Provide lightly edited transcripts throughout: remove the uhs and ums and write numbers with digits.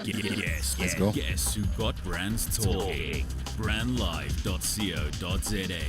Let's go. Guess who got brands talking? Brandlive.co.za.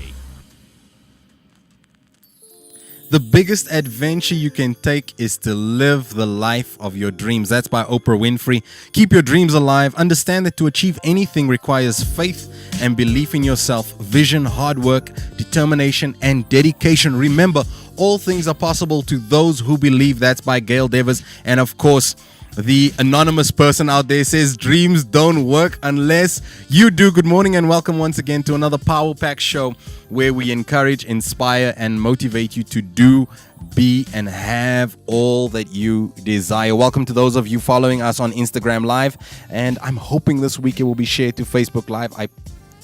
The biggest adventure you can take is to live the life of your dreams. That's by Oprah Winfrey. Keep your dreams alive. Understand that to achieve anything requires faith and belief in yourself, vision, hard work, determination, and dedication. Remember, all things are possible to those who believe. That's by Gail Devers. And of course, the anonymous person out there says dreams don't work unless you do. Good morning and welcome once again to another Power Pack show where we encourage, inspire, and motivate you to do, be, and have all that you desire. Welcome to those of you following us on Instagram Live, and I'm hoping this week it will be shared to Facebook Live. I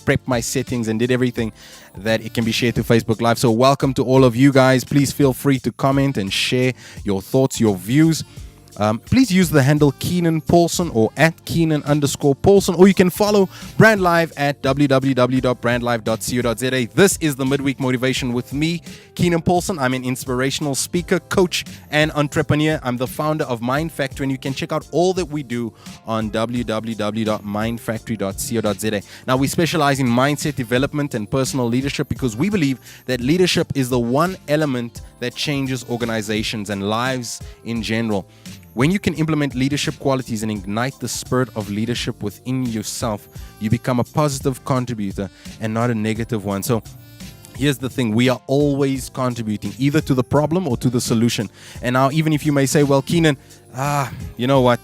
prepped my settings and did everything that it can be shared to Facebook Live. So welcome to all of you guys. Please feel free to comment and share your thoughts, your views. Please use the handle Keenan Paulson or at Keenan_Paulson, or you can follow Brand Live at www.brandlive.co.za. This is the Midweek Motivation with me, Keenan Paulson. I'm an inspirational speaker, coach, and entrepreneur. I'm the founder of Mind Factory, and you can check out all that we do on www.mindfactory.co.za. Now, we specialize in mindset development and personal leadership because we believe that leadership is the one element that changes organizations and lives in general. When you can implement leadership qualities and ignite the spirit of leadership within yourself, you become a positive contributor and not a negative one. So here's the thing. We are always contributing either to the problem or to the solution. And now, even if you may say, well, Keenan, you know what?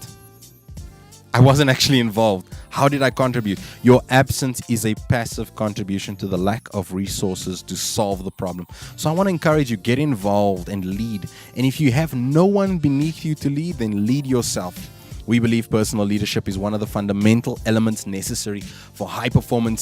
I wasn't actually involved. How did I contribute? Your absence is a passive contribution to the lack of resources to solve the problem. So I want to encourage you, get involved and lead. And if you have no one beneath you to lead, then lead yourself. We believe personal leadership is one of the fundamental elements necessary for high-performing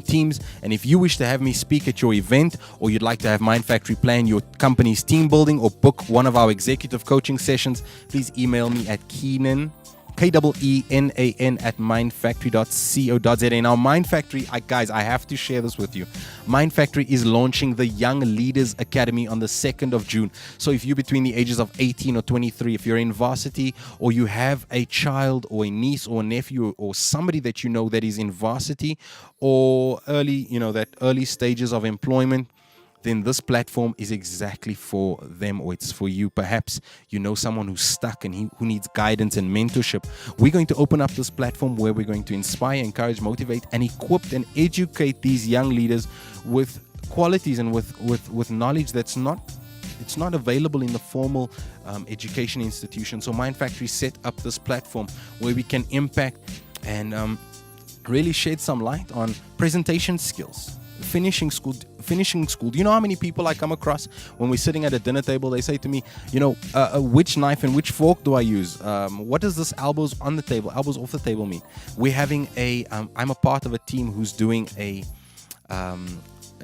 teams. And if you wish to have me speak at your event, or you'd like to have Mind Factory plan your company's team building, or book one of our executive coaching sessions, please email me at Keenan, Keenan at mindfactory.co.za. Now, Mind Factory, guys, I have to share this with you. Mind Factory is launching the Young Leaders Academy on the 2nd of June. So if you're between the ages of 18 or 23, if you're in varsity, or you have a child or a niece or a nephew or somebody that you know that is in varsity or early stages of employment, then this platform is exactly for them, or it's for you. Perhaps you know someone who's stuck and who needs guidance and mentorship. We're going to open up this platform where we're going to inspire, encourage, motivate, and equip and educate these young leaders with qualities and with knowledge that's not available in the formal education institution. So Mind Factory set up this platform where we can impact and really shed some light on presentation skills, finishing school. Do you know how many people I come across when we're sitting at a dinner table? They say to me, which knife and which fork do I use? What does this elbows on the table, elbows off the table mean? We're having I'm a part of a team who's doing a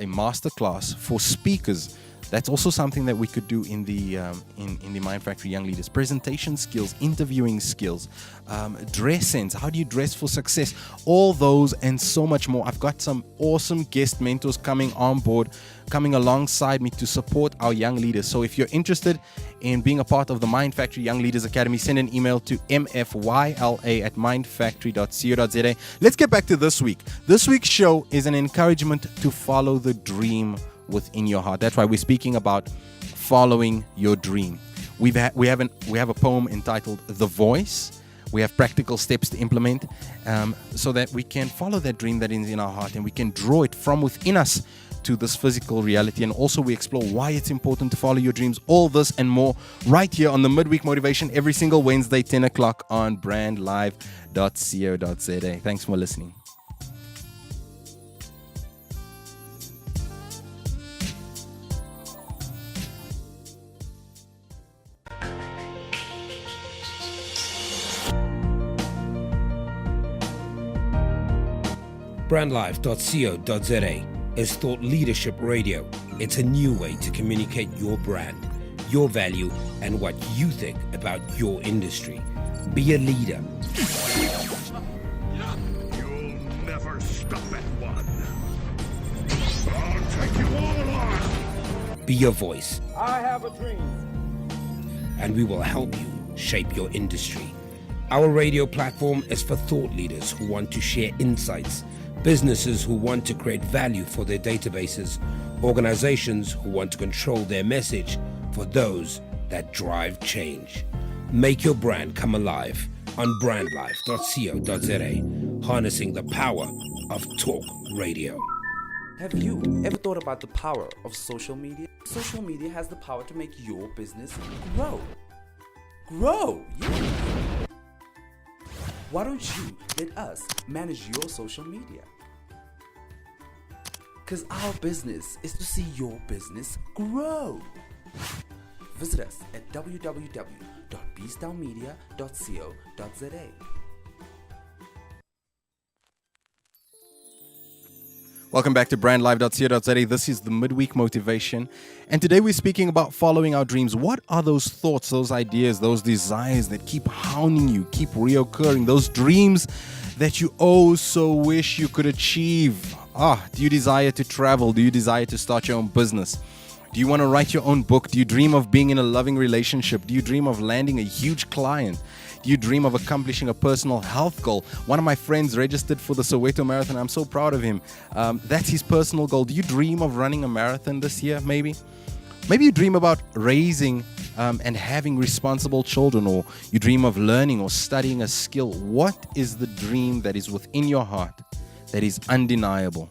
master class for speakers. That's also something that we could do in the Mind Factory Young Leaders. Presentation skills, interviewing skills, dress sense. How do you dress for success? All those and so much more. I've got some awesome guest mentors coming on board, coming alongside me to support our young leaders. So if you're interested in being a part of the Mind Factory Young Leaders Academy, send an email to mfyla@mindfactory.co.za. Let's get back to this week. This week's show is an encouragement to follow the dream within your heart. That's why we're speaking about following your dream. We have a poem entitled "The Voice." We have practical steps to implement so that we can follow that dream that is in our heart, and we can draw it from within us to this physical reality. And also we explore why it's important to follow your dreams. All this and more right here on the Midweek Motivation every single Wednesday, 10 o'clock on brandlive.co.za. Thanks for listening. Brandlive.co.za is Thought Leadership Radio. It's a new way to communicate your brand, your value, and what you think about your industry. Be a leader. You'll never stop at one. I'll take you all on. Be your voice. I have a dream. And we will help you shape your industry. Our radio platform is for thought leaders who want to share insights, businesses who want to create value for their databases, organizations who want to control their message, for those that drive change. Make your brand come alive on brandlife.co.za, harnessing the power of talk radio. Have you ever thought about the power of social media? Social media has the power to make your business grow. Grow! Yeah. Why don't you let us manage your social media? Because our business is to see your business grow. Visit us at www.bstownmedia.co.za. Welcome back to brandlive.co.za. This is the Midweek Motivation. And today we're speaking about following our dreams. What are those thoughts, those ideas, those desires that keep hounding you, keep reoccurring, those dreams that you oh so wish you could achieve? Do you desire to travel? Do you desire to start your own business? Do you want to write your own book? Do you dream of being in a loving relationship? Do you dream of landing a huge client? Do you dream of accomplishing a personal health goal? One of my friends registered for the Soweto Marathon. I'm so proud of him. That's his personal goal. Do you dream of running a marathon this year, maybe? Maybe you dream about raising and having responsible children, or you dream of learning or studying a skill. What is the dream that is within your heart that is undeniable?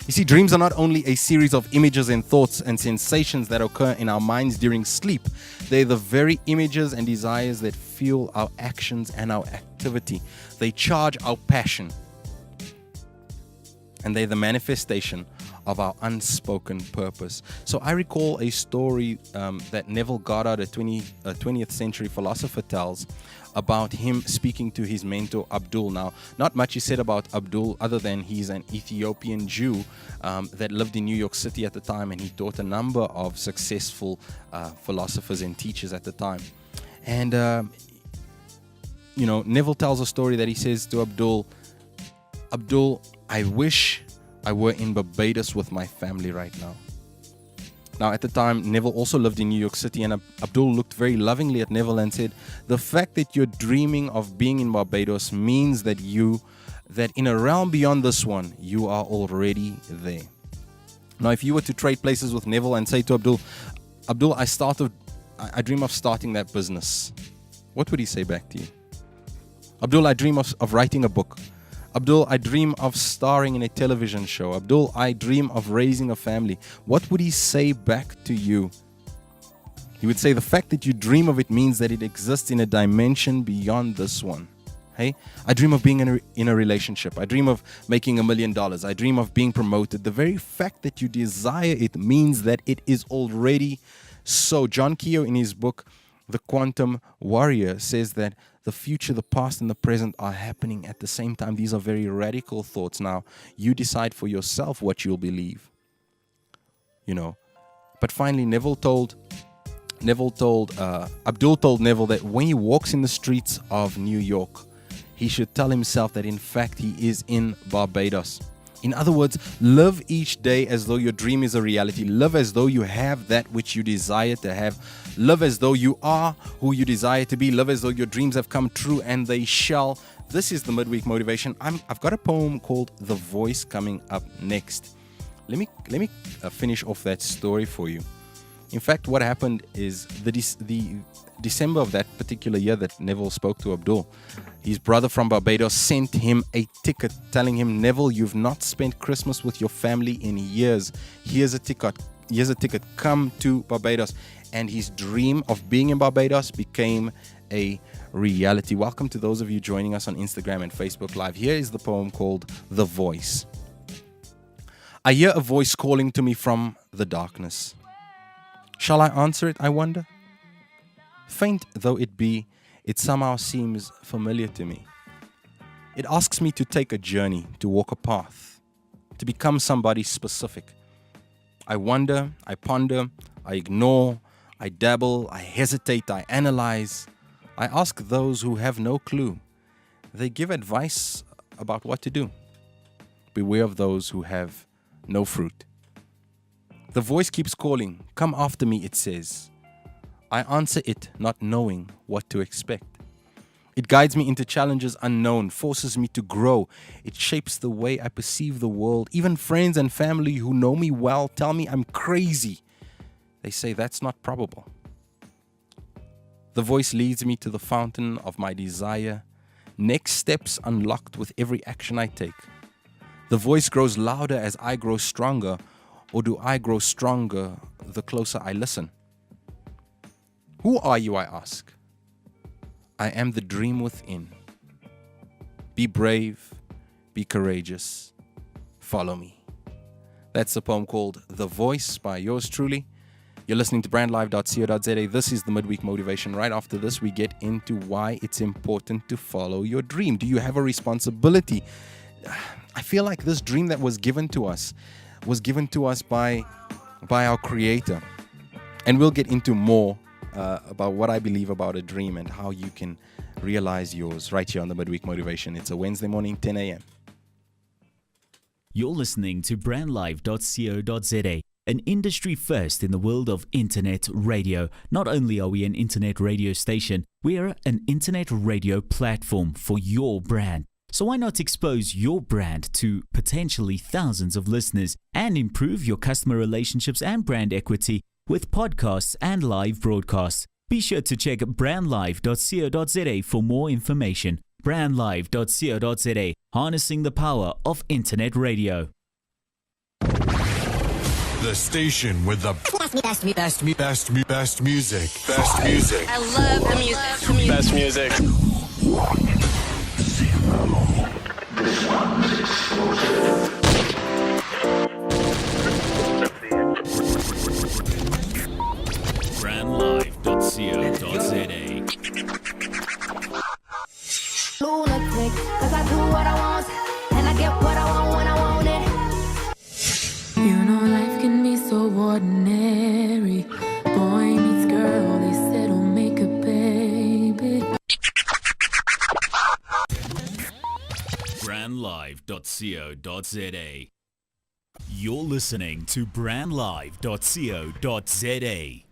You see, dreams are not only a series of images and thoughts and sensations that occur in our minds during sleep. They're the very images and desires that fuel our actions and our activity. They charge our passion. And they're the manifestation of our unspoken purpose. So I recall a story that Neville Goddard, a 20th century philosopher, tells about him speaking to his mentor Abdul. Now, not much is said about Abdul other than he's an Ethiopian Jew that lived in New York City at the time, and he taught a number of successful philosophers and teachers at the time. And, Neville tells a story that he says to Abdul, I wish I were in Barbados with my family right now. Now, at the time, Neville also lived in New York City, and Abdul looked very lovingly at Neville and said, the fact that you're dreaming of being in Barbados means that in a realm beyond this one, you are already there. Now, if you were to trade places with Neville and say to Abdul, I dream of starting that business, what would he say back to you? Abdul, I dream of writing a book. Abdul, I dream of starring in a television show. Abdul, I dream of raising a family. What would he say back to you? He would say, the fact that you dream of it means that it exists in a dimension beyond this one. Hey, I dream of being in a relationship. I dream of making $1 million. I dream of being promoted. The very fact that you desire it means that it is already so. John Keogh, in his book, The Quantum Warrior, says that the future, the past, and the present are happening at the same time. These are very radical thoughts. Now, you decide for yourself what you'll believe. But finally, Abdul told Neville that when he walks in the streets of New York, he should tell himself that in fact he is in Barbados. In other words, live each day as though your dream is a reality. Live as though you have that which you desire to have. Live as though you are who you desire to be. Live as though your dreams have come true, and they shall. This is the Midweek Motivation. I've got a poem called The Voice coming up next. Let me finish off that story for you. In fact, what happened is the December of that particular year that Neville spoke to Abdul, his brother from Barbados sent him a ticket telling him, Neville, you've not spent Christmas with your family in years. Here's a ticket. Come to Barbados. And his dream of being in Barbados became a reality. Welcome to those of you joining us on Instagram and Facebook Live. Here is the poem called The Voice. I hear a voice calling to me from the darkness. Shall I answer it, I wonder? Faint though it be, it somehow seems familiar to me. It asks me to take a journey, to walk a path, to become somebody specific. I wonder, I ponder, I ignore, I dabble, I hesitate, I analyze. I ask those who have no clue. They give advice about what to do. Beware of those who have no fruit. The voice keeps calling, come after me, it says. I answer it not knowing what to expect. It guides me into challenges unknown, forces me to grow. It shapes the way I perceive the world. Even friends and family who know me well tell me I'm crazy. They say that's not probable. The voice leads me to the fountain of my desire. Next steps unlocked with every action I take. The voice grows louder as I grow stronger, or do I grow stronger the closer I listen? Who are you, I ask? I am the dream within. Be brave, be courageous, follow me. That's a poem called The Voice by yours truly. You're listening to brandlive.co.za. This is the Midweek Motivation. Right after this, we get into why it's important to follow your dream. Do you have a responsibility? I feel like this dream that was given to us by our Creator. And we'll get into more about what I believe about a dream and how you can realize yours right here on the Midweek Motivation. It's a Wednesday morning, 10 a.m. You're listening to brandlive.co.za, an industry first in the world of internet radio. Not only are we an internet radio station, we are an internet radio platform for your brand. So why not expose your brand to potentially thousands of listeners and improve your customer relationships and brand equity with podcasts and live broadcasts? Be sure to check brandlive.co.za for more information. brandlive.co.za, harnessing the power of internet radio. The station with the best music. Best music. I love the music. Best music. brandlive.co.za. Lunatic, 'cause I do what I want, and I get what I want when I want it. You know life can be so ordinary. Boy meets girl, they settle, make a baby. brandlive.co.za. You're listening to brandlive.co.za.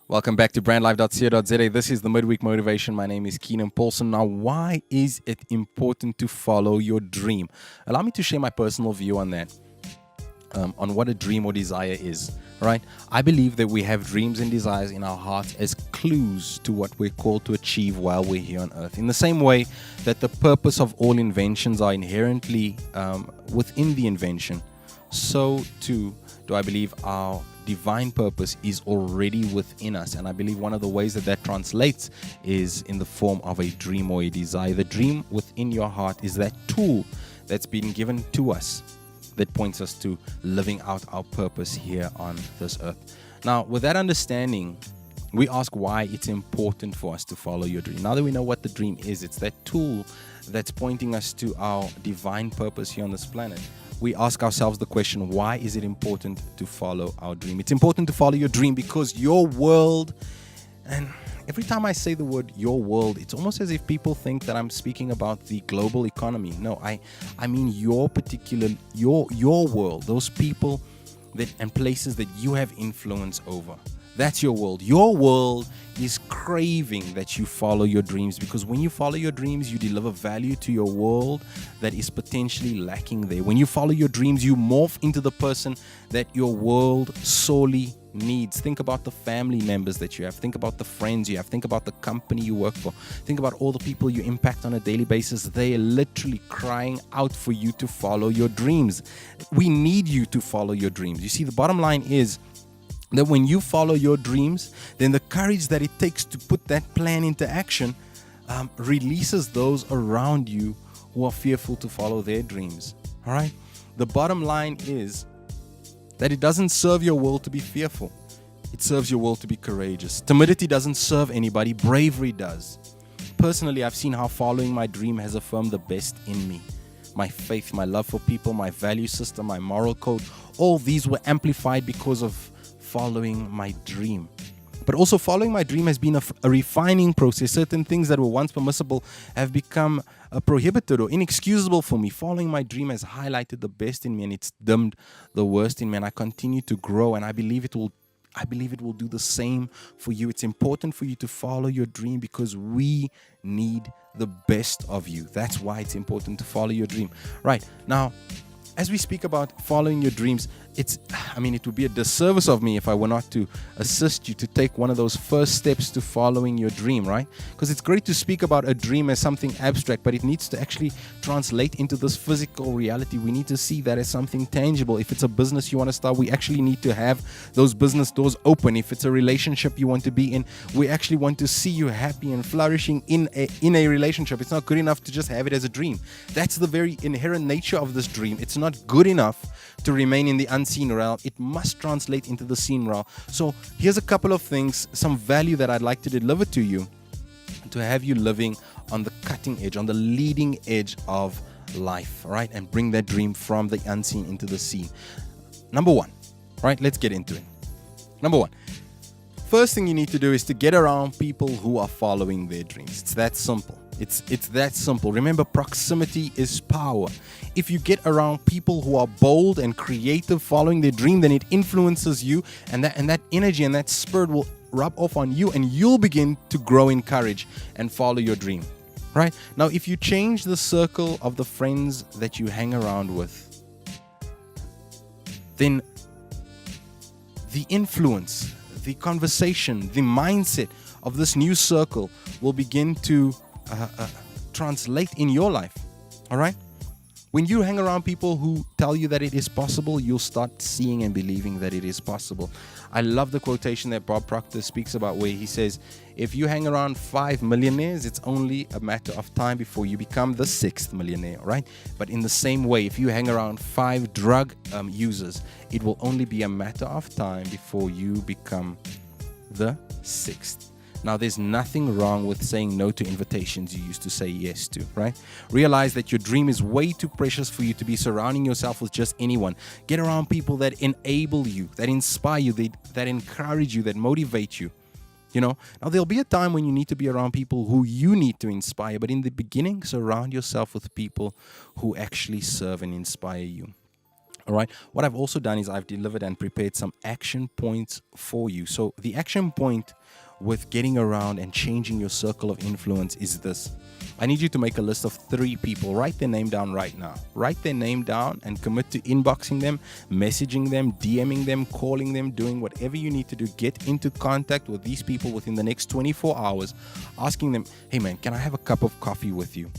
Welcome back to brandlive.co.za. This is the Midweek Motivation. My name is Keenan Paulson. Now, why is it important to follow your dream? Allow me to share my personal view on that, on what a dream or desire is. Right? I believe that we have dreams and desires in our hearts as clues to what we're called to achieve while we're here on earth. In the same way that the purpose of all inventions are inherently within the invention, so too do I believe our divine purpose is already within us. And I believe one of the ways that translates is in the form of a dream or a desire. The dream within your heart is that tool that's been given to us that points us to living out our purpose here on this earth. Now, with that understanding, we ask why it's important for us to follow your dream. Now that we know what the dream is, it's that tool that's pointing us to our divine purpose here on this planet. We ask ourselves the question, why is it important to follow our dream? It's important to follow your dream because your world, and every time I say the word your world, it's almost as if people think that I'm speaking about the global economy. No, I mean your particular, your world, those people that and places that you have influence over. That's your world. Your world is craving that you follow your dreams, because when you follow your dreams, you deliver value to your world that is potentially lacking there. When you follow your dreams, you morph into the person that your world sorely needs. Think about the family members that you have. Think about the friends you have. Think about the company you work for. Think about all the people you impact on a daily basis. They are literally crying out for you to follow your dreams. We need you to follow your dreams. You see, the bottom line is that when you follow your dreams, then the courage that it takes to put that plan into action releases those around you who are fearful to follow their dreams. All right? The bottom line is that it doesn't serve your world to be fearful. It serves your world to be courageous. Timidity doesn't serve anybody. Bravery does. Personally, I've seen how following my dream has affirmed the best in me. My faith, my love for people, my value system, my moral code, all these were amplified because of following my dream. But also following my dream has been a refining process. Certain things that were once permissible have become prohibited or inexcusable for me. Following my dream has highlighted the best in me and it's dimmed the worst in me. And I continue to grow, and I believe it will I believe it will do the same for you. It's important for you to follow your dream because we need the best of you. That's why it's important to follow your dream. Right. Now, as we speak about following your dreams, it would be a disservice of me if I were not to assist you to take one of those first steps to following your dream, right? Because it's great to speak about a dream as something abstract, but it needs to actually translate into this physical reality. We need to see that as something tangible. If it's a business you want to start, we actually need to have those business doors open. If it's a relationship you want to be in, we actually want to see you happy and flourishing in a relationship. It's not good enough to just have it as a dream. That's the very inherent nature of this dream. It's not good enough to remain in the unseen realm. It must translate into the seen realm. So here's a couple of things, some value that I'd like to deliver to you, to have you living on the cutting edge, on the leading edge of life, right? And bring that dream from the unseen into the seen. Number one, right? Let's get into it. Number one, first thing you need to do is to get around people who are following their dreams. It's that simple. It's that simple. Remember, proximity is power. If you get around people who are bold and creative following their dream, then it influences you, and that energy and that spirit will rub off on you, and you'll begin to grow in courage and follow your dream. Right? Now, if you change the circle of the friends that you hang around with, then the influence, the conversation, the mindset of this new circle will begin to translate in your life. All right? When you hang around people who tell you that it is possible, you'll start seeing and believing that it is possible. I love the quotation that Bob Proctor speaks about, where he says, if you hang around 5 millionaires, it's only a matter of time before you become the 6th millionaire, right? But in the same way, if you hang around 5 drug users, it will only be a matter of time before you become the 6th. Now, there's nothing wrong with saying no to invitations you used to say yes to, right? Realize that your dream is way too precious for you to be surrounding yourself with just anyone. Get around people that enable you, that inspire you, that encourage you, that motivate you. You know, now there'll be a time when you need to be around people who you need to inspire, but in the beginning, surround yourself with people who actually serve and inspire you. All right. What I've also done is I've delivered and prepared some action points for you. So the action point with getting around and changing your circle of influence is this. I need you to make a list of 3 people. Write their name down right now. Write their name down and commit to inboxing them, messaging them, DMing them, calling them, doing whatever you need to do. Get into contact with these people within the next 24 hours, asking them, hey man, can I have a cup of coffee with you?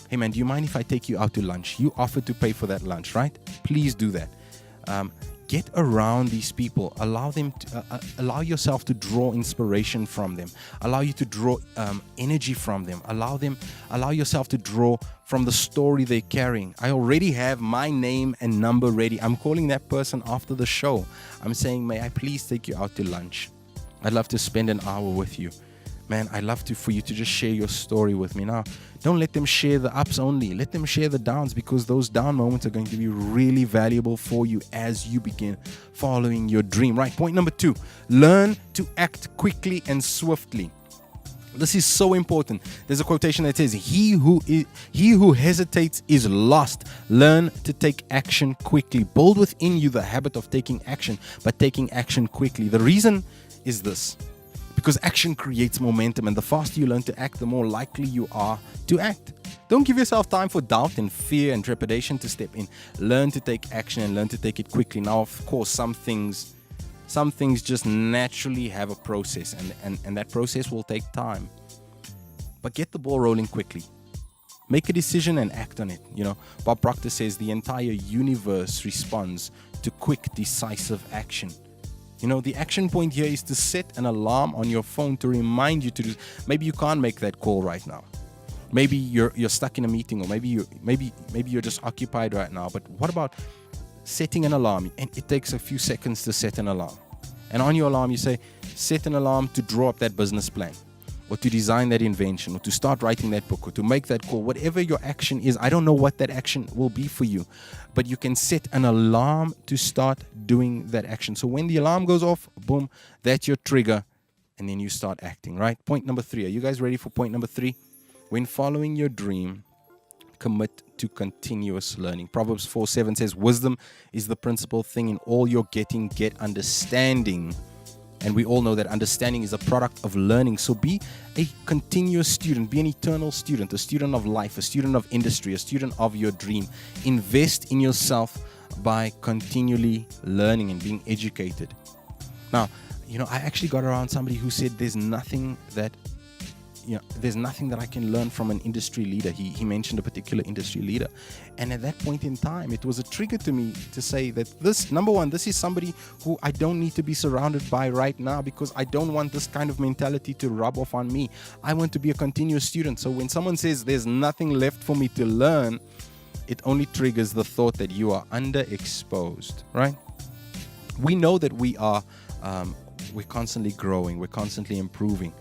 Hey man, do you mind if I take you out to lunch? You offered to pay for that lunch, right? Please do that. Get around these people. Allow them to, allow yourself to draw inspiration from them. Allow you to draw energy from them. Allow yourself to draw from the story they're carrying. I already have my name and number ready. I'm calling that person after the show. I'm saying, may I please take you out to lunch? I'd love to spend an hour with you. Man, I'd love for you to just share your story with me. Now, don't let them share the ups only. Let them share the downs, because those down moments are going to be really valuable for you as you begin following your dream. Right. Point number 2, learn to act quickly and swiftly. This is so important. There's a quotation that says, he who hesitates is lost. Learn to take action quickly. Build within you the habit of taking action, but taking action quickly. The reason is this. Because action creates momentum, and the faster you learn to act, the more likely you are to act. Don't give yourself time for doubt and fear and trepidation to step in. Learn to take action and learn to take it quickly. Now, of course, some things just naturally have a process, and that process will take time. But get the ball rolling quickly. Make a decision and act on it. You know, Bob Proctor says the entire universe responds to quick, decisive action. You know, the action point here is to set an alarm on your phone to remind you to do. Maybe you can't make that call right now. Maybe you're stuck in a meeting, or maybe you're just occupied right now. But what about setting an alarm? And it takes a few seconds to set an alarm. And on your alarm, you say, set an alarm to draw up that business plan, or to design that invention, or to start writing that book, or to make that call. Whatever your action is, I don't know what that action will be for you, but you can set an alarm to start doing that action. So when the alarm goes off, boom, that's your trigger, and then you start acting, right? Point number 3. Are you guys ready for point number 3? When following your dream, commit to continuous learning. Proverbs 4:7 says, wisdom is the principal thing. In all you're getting, get understanding. And we all know that understanding is a product of learning. So be a continuous student, be an eternal student, a student of life, a student of industry, a student of your dream. Invest in yourself by continually learning and being educated. Now, I actually got around somebody who said there's nothing that I can learn from an industry leader. He mentioned a particular industry leader. And at that point in time, it was a trigger to me to say that this is somebody who I don't need to be surrounded by right now, because I don't want this kind of mentality to rub off on me. I want to be a continuous student. So when someone says there's nothing left for me to learn, it only triggers the thought that you are underexposed, right? We know that we're constantly growing, we're constantly improving.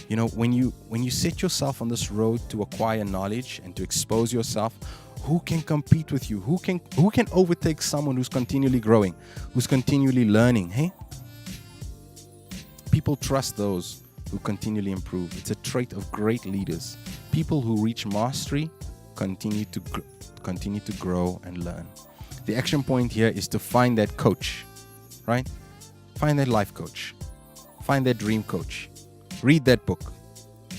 When you set yourself on this road to acquire knowledge and to expose yourself, who can compete with you? Who can overtake someone who's continually growing, who's continually learning? Hey, people trust those who continually improve. It's a trait of great leaders. People who reach mastery continue to grow and learn. The action point here is to find that coach, right? Find that life coach. Find that dream coach. Read that book,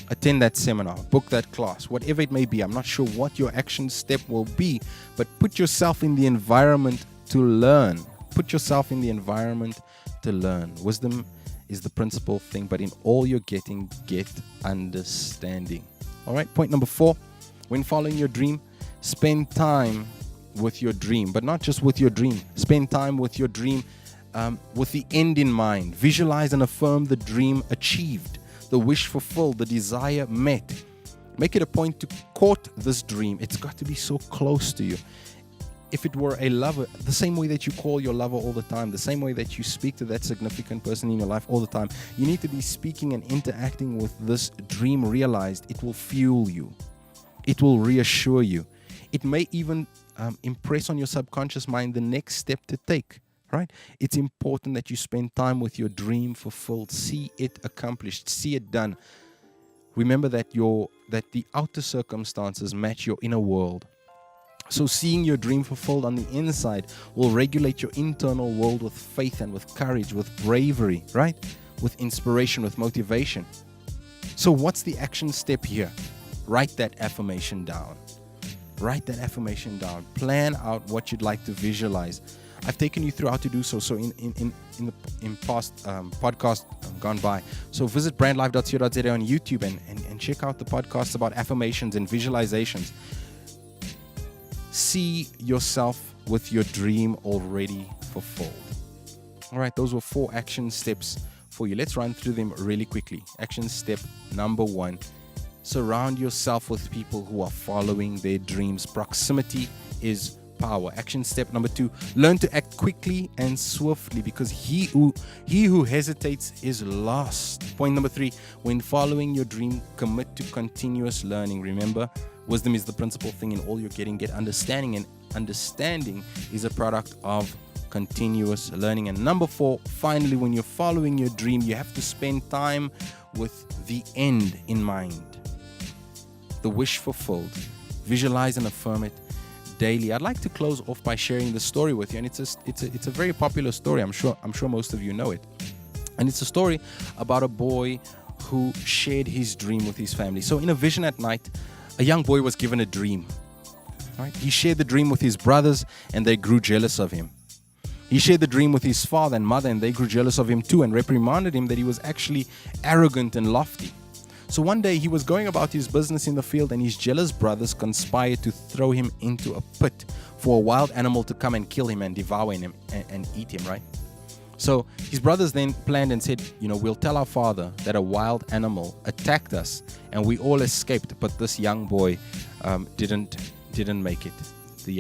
attend that seminar, book that class, whatever it may be. I'm not sure what your action step will be, but put yourself in the environment to learn. Put yourself in the environment to learn. Wisdom is the principal thing, but in all you're getting, get understanding. All right, point number 4, when following your dream, spend time with your dream, but not just with your dream. Spend time with your dream with the end in mind. Visualize and affirm the dream achieved, the wish fulfilled, the desire met. Make it a point to court this dream. It's got to be so close to you. If it were a lover, the same way that you call your lover all the time, the same way that you speak to that significant person in your life all the time, you need to be speaking and interacting with this dream realized. It will fuel you. It will reassure you. It may even impress on your subconscious mind the next step to take. Right? It's important that you spend time with your dream fulfilled. See it accomplished. See it done. Remember that the outer circumstances match your inner world. So seeing your dream fulfilled on the inside will regulate your internal world with faith and with courage, with bravery, right? With inspiration, with motivation. So what's the action step here? Write that affirmation down. Write that affirmation down. Plan out what you'd like to visualize. I've taken you through how to do so. So in past podcasts gone by. So visit brandlife.co.za on YouTube and check out the podcasts about affirmations and visualizations. See yourself with your dream already fulfilled. All right, those were 4 action steps for you. Let's run through them really quickly. Action step number 1. Surround yourself with people who are following their dreams. Proximity is power. Action step number 2, learn to act quickly and swiftly, because he who hesitates is lost. Point number 3, when following your dream, commit to continuous learning. Remember, wisdom is the principal thing in all you're getting. Get understanding, and understanding is a product of continuous learning. And number 4, finally, when you're following your dream, you have to spend time with the end in mind, the wish fulfilled. Visualize and affirm it daily. I'd like to close off by sharing the story with you, and it's a very popular story. I'm sure most of you know it. And it's a story about a boy who shared his dream with his family. So in a vision at night, a young boy was given a dream. Right? He shared the dream with his brothers, and they grew jealous of him. He shared the dream with his father and mother, and they grew jealous of him too, and reprimanded him that he was actually arrogant and lofty. So one day he was going about his business in the field, and his jealous brothers conspired to throw him into a pit for a wild animal to come and kill him and devour him and eat him, right? So his brothers then planned and said, we'll tell our father that a wild animal attacked us and we all escaped, but this young boy didn't make it. The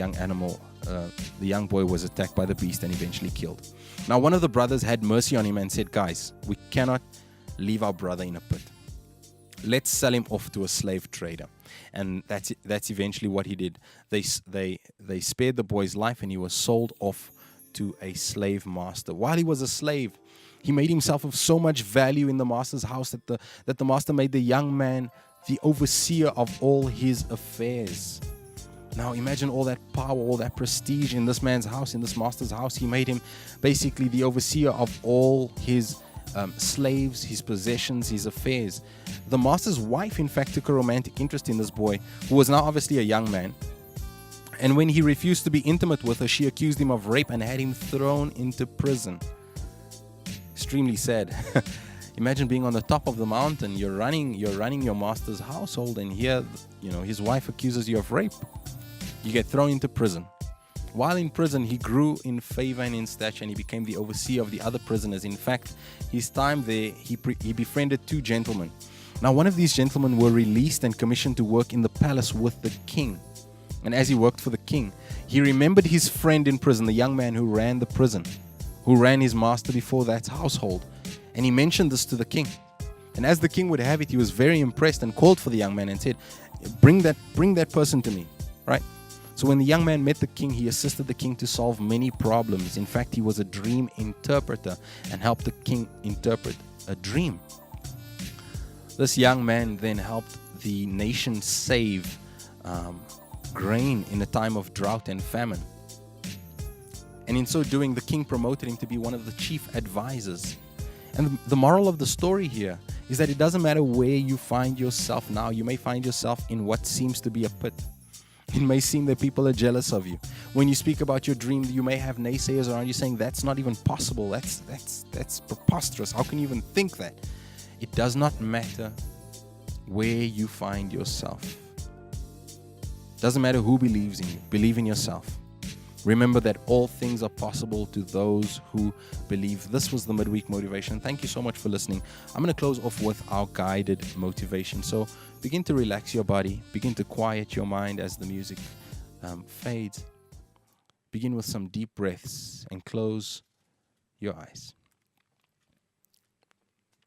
young boy was attacked by the beast and eventually killed. Now one of the brothers had mercy on him and said, guys, we cannot leave our brother in a pit. Let's sell him off to a slave trader. And that's eventually what he did. They spared the boy's life, and he was sold off to a slave master. While he was a slave, he made himself of so much value in the master's house that the master made the young man the overseer of all his affairs. Now imagine all that power, all that prestige in this man's house, in this master's house. He made him basically the overseer of all his slaves, his possessions, his affairs. The master's wife, in fact, took a romantic interest in this boy, who was now obviously a young man. And when he refused to be intimate with her, she accused him of rape and had him thrown into prison. Extremely sad. Imagine being on the top of the mountain, you're running your master's household, and here, his wife accuses you of rape. You get thrown into prison. While in prison, he grew in favor and in stature, and he became the overseer of the other prisoners. In fact, his time there, he befriended 2 gentlemen. Now, one of these gentlemen were released and commissioned to work in the palace with the king. And as he worked for the king, he remembered his friend in prison, the young man who ran the prison, who ran his master before that household. And he mentioned this to the king. And as the king would have it, he was very impressed and called for the young man and said, bring that person to me, right? So when the young man met the king, he assisted the king to solve many problems. In fact, he was a dream interpreter and helped the king interpret a dream. This young man then helped the nation save grain in a time of drought and famine. And in so doing, the king promoted him to be one of the chief advisors. And the moral of the story here is that it doesn't matter where you find yourself now. You may find yourself in what seems to be a pit. It may seem that people are jealous of you. When you speak about your dream, you may have naysayers around you saying, that's not even possible. That's preposterous. How can you even think that? It does not matter where you find yourself. Doesn't matter who believes in you. Believe in yourself. Remember that all things are possible to those who believe. This was the Midweek Motivation. Thank you so much for listening. I'm going to close off with our guided motivation. So begin to relax your body. Begin to quiet your mind as the music fades. Begin with some deep breaths and close your eyes.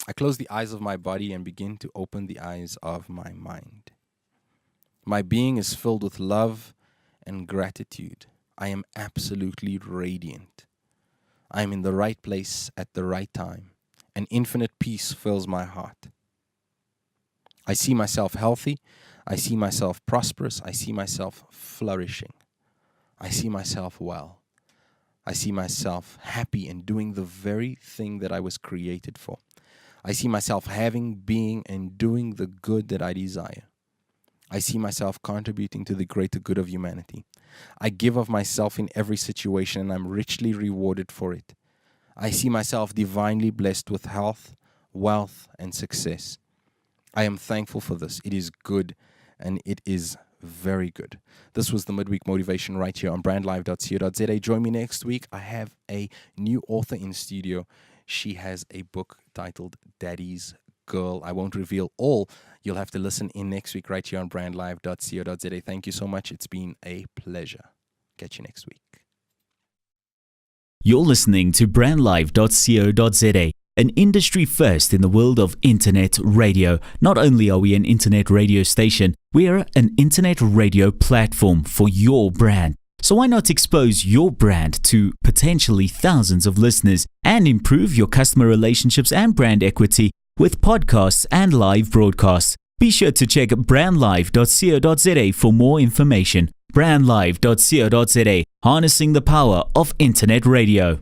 I close the eyes of my body and begin to open the eyes of my mind. My being is filled with love and gratitude. I am absolutely radiant. I am in the right place at the right time. An infinite peace fills my heart. I see myself healthy. I see myself prosperous. I see myself flourishing. I see myself well. I see myself happy and doing the very thing that I was created for. I see myself having, being, and doing the good that I desire. I see myself contributing to the greater good of humanity. I give of myself in every situation, and I'm richly rewarded for it. I see myself divinely blessed with health, wealth, and success. I am thankful for this. It is good, and it is very good. This was the Midweek Motivation right here on brandlive.co.za. Join me next week. I have a new author in studio. She has a book titled Daddy's Girl. I won't reveal all. You'll have to listen in next week right here on brandlive.co.za. Thank you so much. It's been a pleasure. Catch you next week. You're listening to brandlive.co.za, an industry first in the world of internet radio. Not only are we an internet radio station, we are an internet radio platform for your brand. So why not expose your brand to potentially thousands of listeners and improve your customer relationships and brand equity with podcasts and live broadcasts? Be sure to check brandlive.co.za for more information. brandlive.co.za, harnessing the power of internet radio.